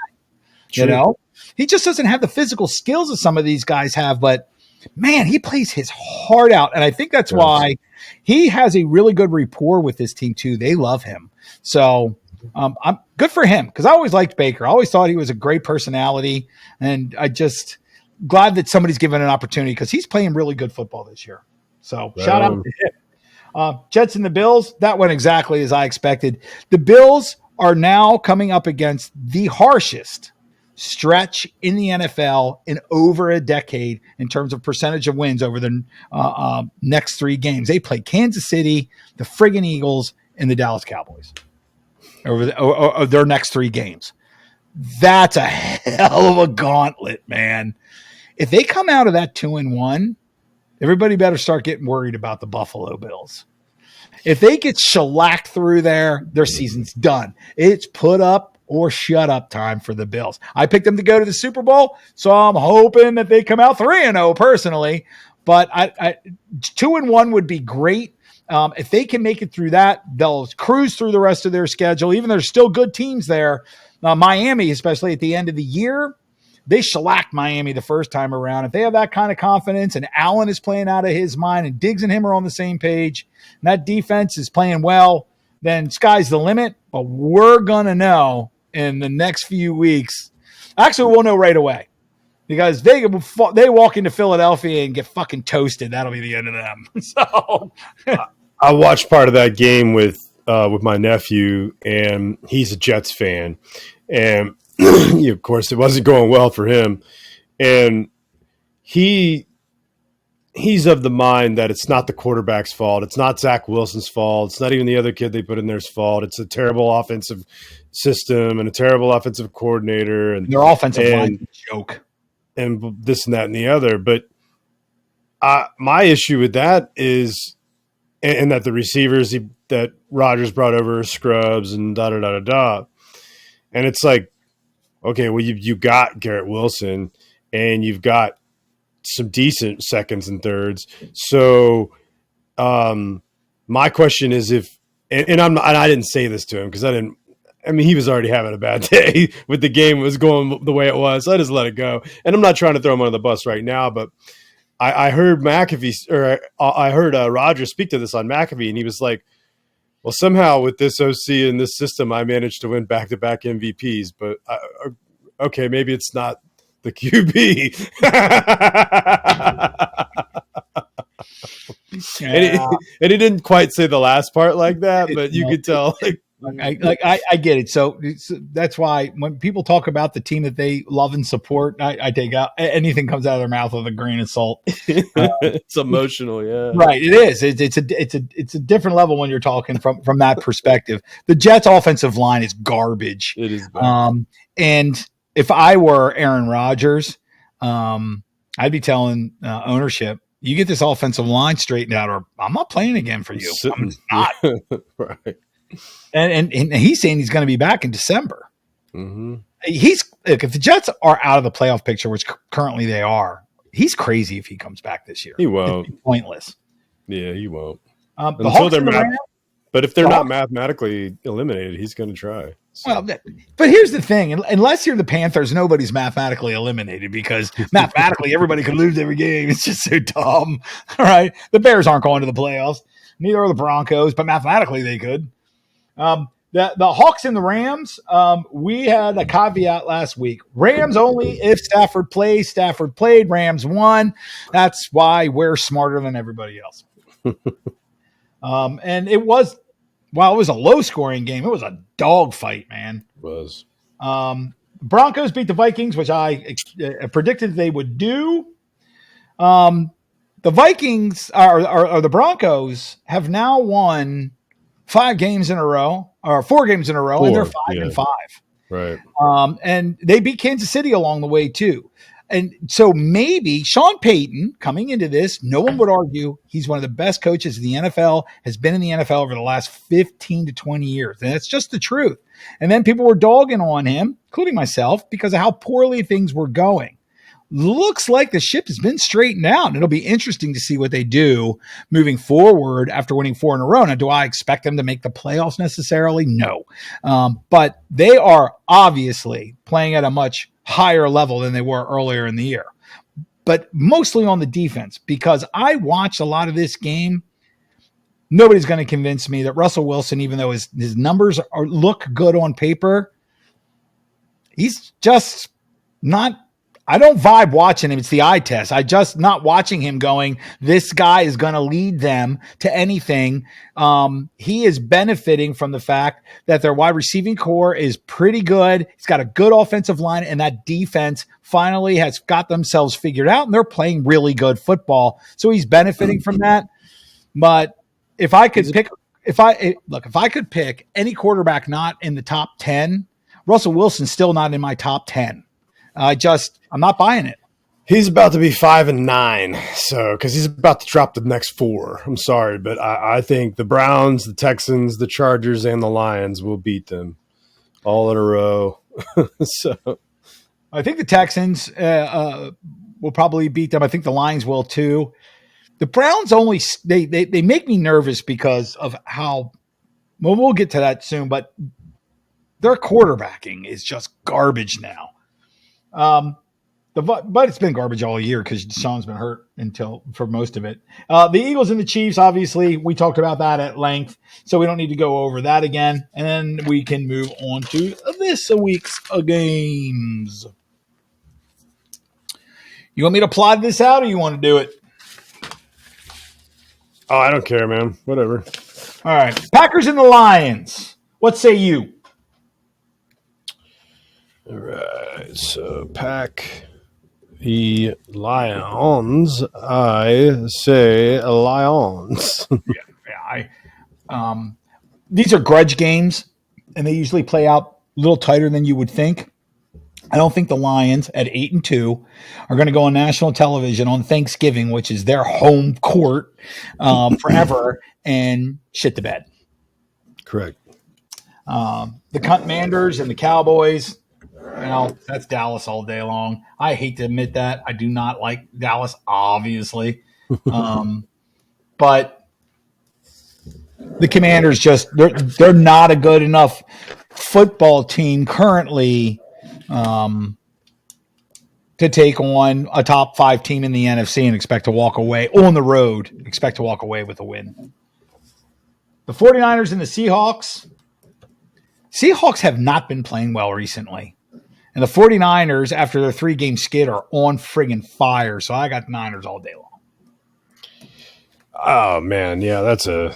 True. You know, he just doesn't have the physical skills that some of these guys have, but man, he plays his heart out. And I think that's why he has a really good rapport with this team too. They love him. So I'm good for him because I always liked Baker. I always thought he was a great personality, and I just glad that somebody's given an opportunity because he's playing really good football this year. So shout out to him. Jets and the Bills, that went exactly as I expected. The Bills are now coming up against the harshest stretch in the NFL in over a decade in terms of percentage of wins over the next 3 games. They play Kansas City, the friggin' Eagles, and the Dallas Cowboys over their next 3 games. That's a hell of a gauntlet, man. If they come out of that 2-1, everybody better start getting worried about the Buffalo Bills. If they get shellacked through there, their season's done. It's put up or shut up time for the Bills. I picked them to go to the Super Bowl, so I'm hoping that they come out 3-0 personally. But 2-1 would be great. If they can make it through that, they'll cruise through the rest of their schedule. Even there's still good teams there. Miami, especially at the end of the year, they shellacked Miami the first time around. If they have that kind of confidence and Allen is playing out of his mind and Diggs and him are on the same page and that defense is playing well, then sky's the limit. But we're going to know in the next few weeks. Actually, we'll know right away because they walk into Philadelphia and get fucking toasted. That'll be the end of them. So I watched part of that game with my nephew, and he's a Jets fan. And of course, it wasn't going well for him. And he's of the mind that it's not the quarterback's fault. It's not Zach Wilson's fault. It's not even the other kid they put in there's fault. It's a terrible offensive system and a terrible offensive coordinator. And their offensive line is a joke. And this and that and the other. But my issue with that is and that the receivers that Rodgers brought over are scrubs and da-da-da-da-da. And it's like, okay, well, you got Garrett Wilson and you've got some decent seconds and thirds. So my question is and I didn't say this to him because he was already having a bad day with the game was going the way it was. So I just let it go. And I'm not trying to throw him under the bus right now, but I heard Rodgers speak to this on McAfee, and he was like, Well, somehow with this OC and this system, I managed to win back-to-back MVPs. But okay, maybe it's not the QB. And he didn't quite say the last part like that, but you could tell. I get it. So that's why when people talk about the team that they love and support, I take out anything comes out of their mouth with a grain of salt. It's emotional, yeah. Right, it is. It's a different level when you're talking from that perspective. The Jets' offensive line is garbage. It is bad. And if I were Aaron Rodgers, I'd be telling ownership, you get this offensive line straightened out, or I'm not playing again for you. I'm just not. Right. And he's saying he's going to be back in December. Mm-hmm. If the Jets are out of the playoff picture, which currently they are, he's crazy if he comes back this year. He won't. It's pointless. Yeah, he won't. Until they're but if they're not mathematically eliminated, he's going to try. So. Well, but here's the thing. Unless you're the Panthers, nobody's mathematically eliminated because mathematically everybody could lose every game. It's just so dumb. All right. The Bears aren't going to the playoffs. Neither are the Broncos, but mathematically they could. The Hawks and the Rams, we had a caveat last week. Rams only if Stafford plays. Stafford played. Rams won. That's why we're smarter than everybody else. And it was, while it was a low-scoring game, it was a dogfight, man. It was. Broncos beat the Vikings, which I predicted they would do. The Vikings or the Broncos have now won 4 games in a row, and they're 5-5. Right. And they beat Kansas City along the way too. And so maybe Sean Payton coming into this, no one would argue he's one of the best coaches in the NFL, has been in the NFL over the last 15 to 20 years. And that's just the truth. And then people were dogging on him, including myself, because of how poorly things were going. Looks like the ship has been straightened out, and it'll be interesting to see what they do moving forward after winning 4 in a row. Now, do I expect them to make the playoffs necessarily? No. But they are obviously playing at a much higher level than they were earlier in the year, but mostly on the defense, because I watched a lot of this game. Nobody's going to convince me that Russell Wilson, even though his numbers look good on paper, he's just not. I don't vibe watching him. It's the eye test. I just not watching him going, this guy is going to lead them to anything. He is benefiting from the fact that their wide receiving core is pretty good. He's got a good offensive line, and that defense finally has got themselves figured out, and they're playing really good football. So he's benefiting from that. But if I could pick any quarterback not in the top 10, Russell Wilson's still not in my top 10. I'm not buying it. He's about to be 5-9, so because he's about to drop the next 4. I'm sorry, but I think the Browns, the Texans, the Chargers, and the Lions will beat them all in a row. So I think the Texans will probably beat them. I think the Lions will too. The Browns they make me nervous because of how. Well, we'll get to that soon, but their quarterbacking is just garbage now. But it's been garbage all year because Sean's been hurt for most of it. The Eagles and the Chiefs, obviously, we talked about that at length, so we don't need to go over that again. And then we can move on to this week's games. You want me to plot this out, or you want to do it? Oh, I don't care, man. Whatever. All right, Packers and the Lions. What say you? All right, so Pack the Lions. I say Lions. These are grudge games, and they usually play out a little tighter than you would think. I don't think the Lions at 8-2 are going to go on national television on Thanksgiving, which is their home court, forever, and shit the bed. Correct. The Commanders and the Cowboys. That's Dallas all day long. I hate to admit that. I do not like Dallas, obviously. But the Commanders they're not a good enough football team currently to take on a top 5 team in the NFC and expect to walk away on the road, expect to walk away with a win. The 49ers and the Seahawks. Seahawks have not been playing well recently. And the 49ers, after their 3-game skid, are on friggin' fire. So I got Niners all day long. Oh man, yeah, that's a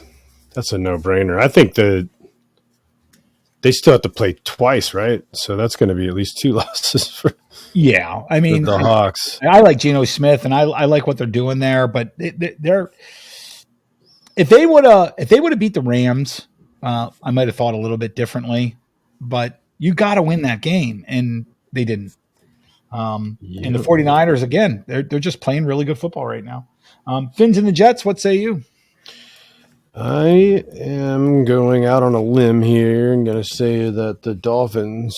no-brainer. I think that they still have to play twice, right? So that's going to be at least 2 losses for I mean the Hawks. I like Geno Smith and I like what they're doing there, but they're if they would have beat the Rams, I might have thought a little bit differently. But you got to win that game, and they didn't. And the 49ers, again, they're just playing really good football right now. Fins and the Jets, what say you? I am going out on a limb here and going to say that the Dolphins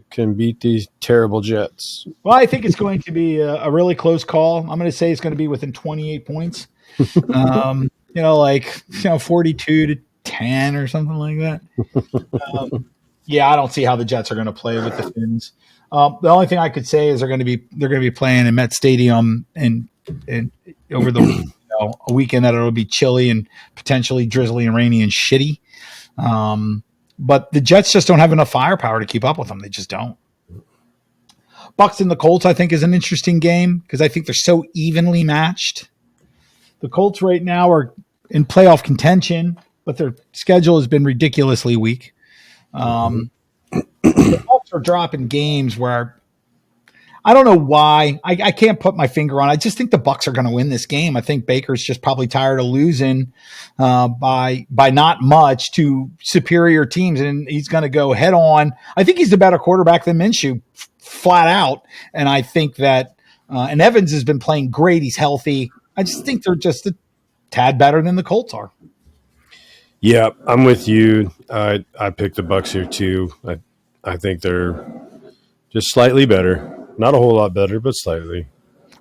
can beat these terrible Jets. Well, I think it's going to be a really close call. I'm going to say it's going to be within 28 points. 42-10 or something like that. I don't see how the Jets are going to play with the Fins. The only thing I could say is they're going to be playing in Met Stadium and over the a weekend that it'll be chilly and potentially drizzly and rainy and shitty. But the Jets just don't have enough firepower to keep up with them. They just don't. Bucs and the Colts, I think, is an interesting game because I think they're so evenly matched. The Colts right now are in playoff contention, but their schedule has been ridiculously weak. The Bucs are dropping games where I don't know why. I can't put my finger on it. I just think the Bucs are going to win this game. I think Baker's just probably tired of losing by not much to superior teams, and he's going to go head on. I think he's a better quarterback than Minshew, flat out. And I think that and Evans has been playing great. He's healthy. I just think they're just a tad better than the Colts are. Yeah, I'm with you. I picked the Bucs here too. I think they're just slightly better. Not a whole lot better, but slightly.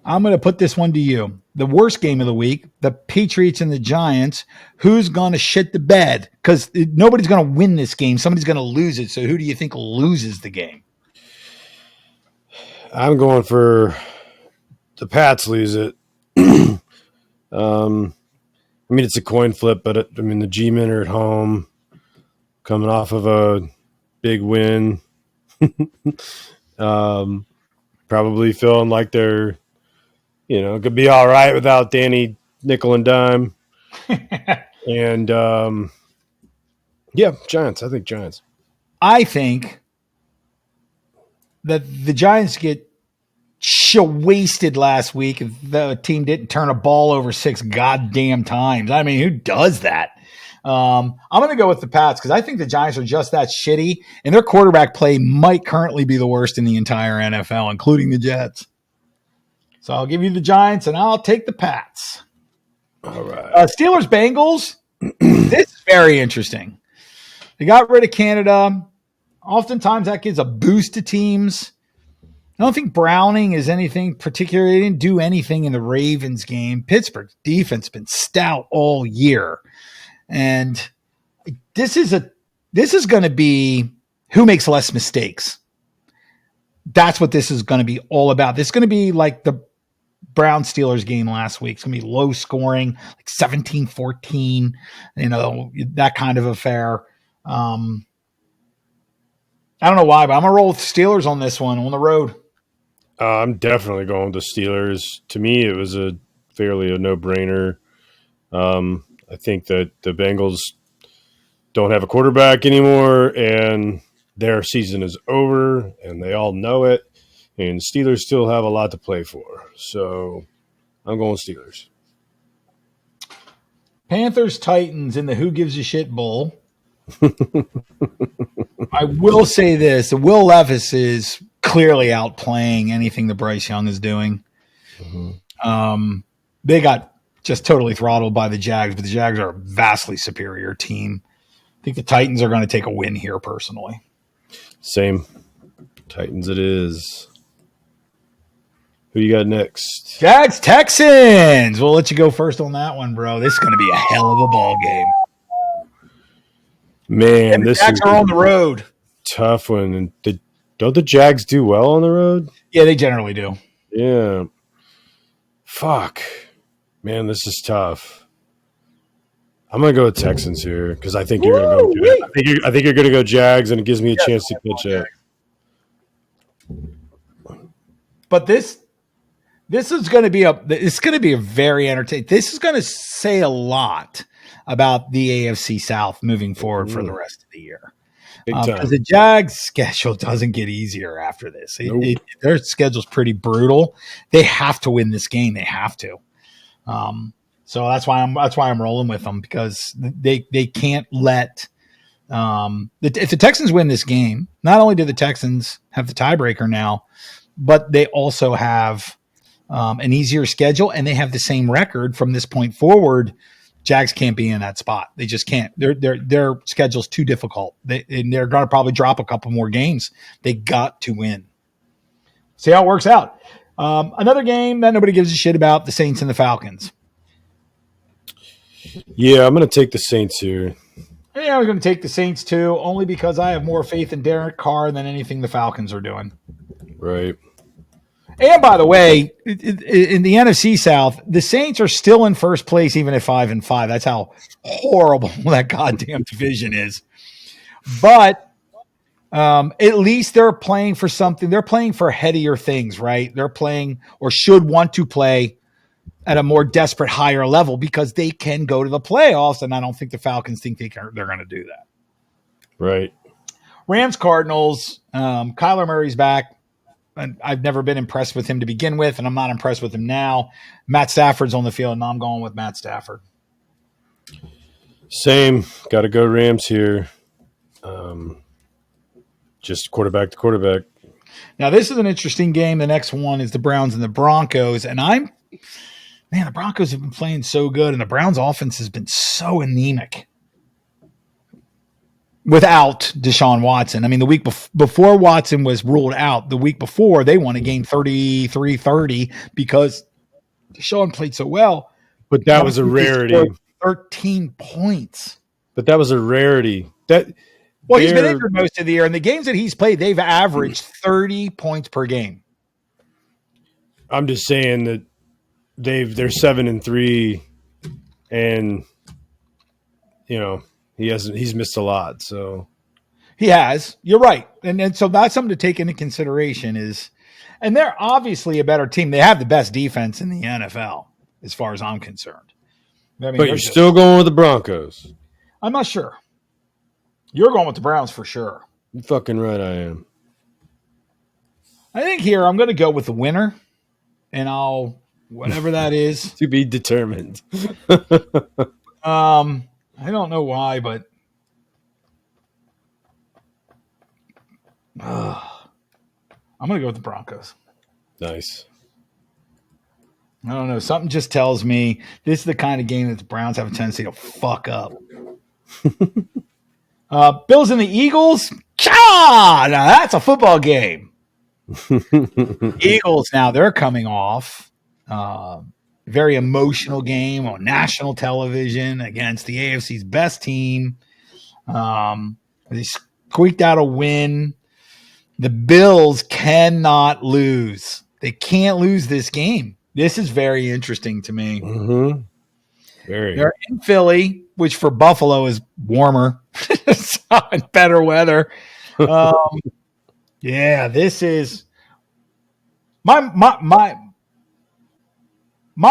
I'm going to put this one to you. The worst game of the week, the Patriots and the Giants. Who's going to shit the bed? Because nobody's going to win this game. Somebody's going to lose it. So who do you think loses the game? I'm going for the Pats lose it. I mean, it's a coin flip, but the G-men are at home, coming off of a big win. Probably feeling like they're, could be all right without Danny nickel and dime. And, Giants. I think Giants. I think that the Giants get wasted last week if the team didn't turn a ball over 6 goddamn times. I mean, who does that? I'm going to go with the Pats because I think the Giants are just that shitty, and their quarterback play might currently be the worst in the entire NFL, including the Jets. So I'll give you the Giants, and I'll take the Pats. All right. Steelers, Bengals. This is very interesting. They got rid of Canada. Oftentimes that gives a boost to teams. I don't think Browning is anything particular. They didn't do anything in the Ravens game. Pittsburgh's defense has been stout all year. And this is going to be who makes less mistakes. That's what this is going to be all about. This is going to be like the Brown-Steelers game last week. It's going to be low scoring, like 17-14, that kind of affair. I don't know why, but I'm going to roll with Steelers on this one on the road. I'm definitely going with the Steelers. To me, it was fairly a no-brainer. I think that the Bengals don't have a quarterback anymore, and their season is over, and they all know it. And Steelers still have a lot to play for. So I'm going Steelers. Panthers, Titans in the Who Gives a Shit Bowl. I will say this. Will Levis is clearly outplaying anything that Bryce Young is doing. Mm-hmm. They got just totally throttled by the Jags, but the Jags are a vastly superior team. I think the Titans are going to take a win here personally. Same. Titans it is. Who you got next? Jags, Texans. We'll let you go first on that one, bro. This is going to be a hell of a ball game. Man, the Jags are on the road. Tough one. And don't the Jags do well on the road? Yeah, they generally do. Yeah. Fuck. Man, this is tough. I'm gonna go with Texans here because I think you're gonna go. I think you're gonna go Jags, and it gives me a chance to catch up. But this is going to be a very entertaining. This is going to say a lot about the AFC South moving forward for the rest of the year. Because the Jags' schedule doesn't get easier after this. Their schedule's pretty brutal. They have to win this game. They have to. So that's why I'm rolling with them, because they can't let. If the Texans win this game, not only do the Texans have the tiebreaker now, but they also have an easier schedule, and they have the same record from this point forward. Jags can't be in that spot. They just can't. Their schedule's too difficult. They're going to probably drop a couple more games. They got to win. See how it works out. Another game that nobody gives a shit about, the Saints and the Falcons. Yeah, I'm going to take the Saints here. Yeah, I'm going to take the Saints too, only because I have more faith in Derek Carr than anything the Falcons are doing. Right. And by the way, in the NFC South, the Saints are still in first place, even at 5-5. That's how horrible that goddamn division is. But at least they're playing for something. They're playing for headier things, right? They're playing, or should want to play, at a more desperate, higher level, because they can go to the playoffs. And I don't think the Falcons think they're going to do that. Right. Rams, Cardinals. Kyler Murray's back. And I've never been impressed with him to begin with, and I'm not impressed with him now. Matt Stafford's on the field, and I'm going with Matt Stafford. Same. Got to go Rams here. Just quarterback to quarterback. Now, this is an interesting game. The next one is the Browns and the Broncos, and the Broncos have been playing so good, and the Browns' offense has been so anemic without Deshaun Watson. I mean, the week before Watson was ruled out, the week before, they won a game 33-30 because Deshaun played so well. But that was a rarity. 13 points. But that was a rarity. He's been injured most of the year, and the games that he's played, they've averaged 30 points per game. I'm just saying that they're 7-3, and he's missed a lot. So he has. You're right, and so that's something to take into consideration. And they're obviously a better team. They have the best defense in the NFL, as far as I'm concerned. I mean, but you're still going with the Broncos. I'm not sure. You're going with the Browns for sure. You're fucking right, I am. I think here I'm going to go with the winner, and I'll whatever that is to be determined. I don't know why, but I'm going to go with the Broncos. Nice. I don't know. Something just tells me this is the kind of game that the Browns have a tendency to fuck up. Bills and the Eagles. Now that's a football game. Eagles, now they're coming off very emotional game on national television against the AFC's best team. They squeaked out a win. The Bills cannot lose. They can't lose this game. This is very interesting to me. Mm-hmm. Very. They're in Philly, which for Buffalo is warmer and better weather. Yeah, this is my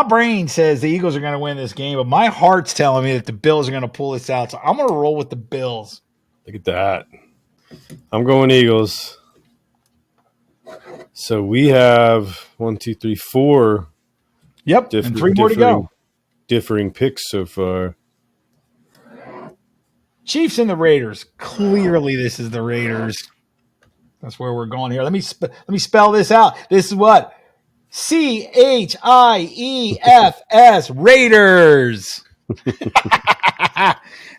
brain says the Eagles are going to win this game, but my heart's telling me that the Bills are going to pull this out. So I'm going to roll with the Bills. Look at that. I'm going Eagles. So we have 1, 2, 3, 4. Yep, and 3 more to go. Differing picks so far. Chiefs and the Raiders. Clearly, this is the Raiders. That's where we're going here. Let me spell this out. This is what? CHIEFS, Raiders.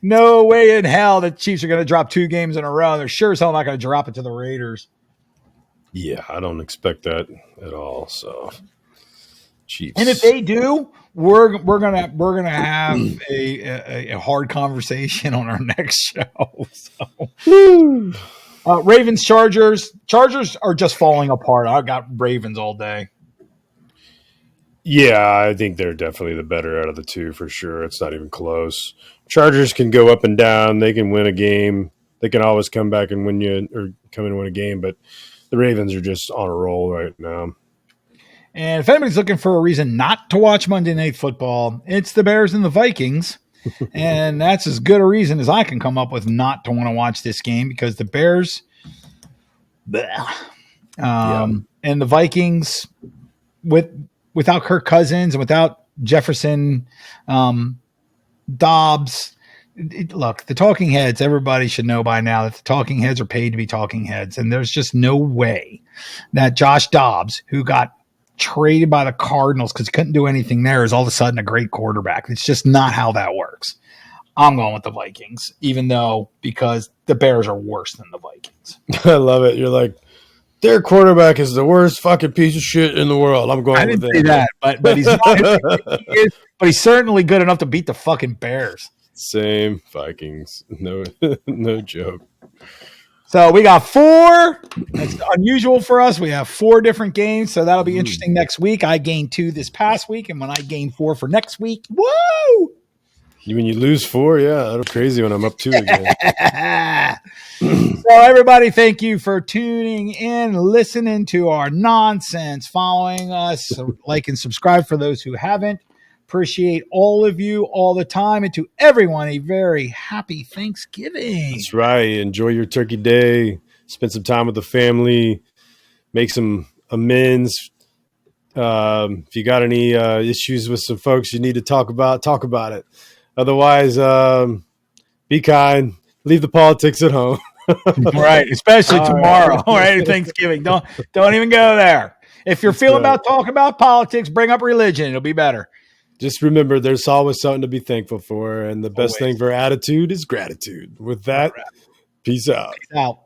No way in hell the Chiefs are going to drop 2 games in a row. They're sure as hell not going to drop it to the Raiders. Yeah, I don't expect that at all. So, Chiefs. And if they do, we're gonna have a hard conversation on our next show. So. Ravens, Chargers. Chargers are just falling apart. I got Ravens all day. Yeah, I think they're definitely the better out of the two for sure. It's not even close. Chargers can go up and down. They can win a game. They can always come back and win you or come and win a game. But the Ravens are just on a roll right now. And if anybody's looking for a reason not to watch Monday Night Football, it's the Bears and the Vikings. And that's as good a reason as I can come up with not to want to watch this game, because the Bears and the Vikings, without Kirk Cousins and without Jefferson, Dobbs. Look, the talking heads, everybody should know by now that the talking heads are paid to be talking heads. And there's just no way that Josh Dobbs, who got traded by the Cardinals because he couldn't do anything there, is all of a sudden a great quarterback. It's just not how that works. I'm going with the Vikings, because the Bears are worse than the Vikings. I love it. You're like, their quarterback is the worst fucking piece of shit in the world. I'm going with it. I didn't say that, but he's not, but he's certainly good enough to beat the fucking Bears. Same, Vikings. No, no joke. So we got 4. That's unusual for us. We have 4 different games, so that'll be interesting next week. I gained 2 this past week, and when I gain 4 for next week, woo! When you lose 4, yeah, that'll crazy when I'm up 2 again. So everybody, thank you for tuning in, listening to our nonsense, following us, like and subscribe for those who haven't. Appreciate all of you all the time, and to everyone, a very happy Thanksgiving. That's right. Enjoy your turkey day. Spend some time with the family. Make some amends. If you got any issues with some folks you need to talk about it. Otherwise, be kind. Leave the politics at home. Right, especially tomorrow, right? Thanksgiving. Don't even go there. If you're feeling about talking about politics, bring up religion. It'll be better. Just remember, there's always something to be thankful for, and the best thing for attitude is gratitude. With that, peace out. Peace out.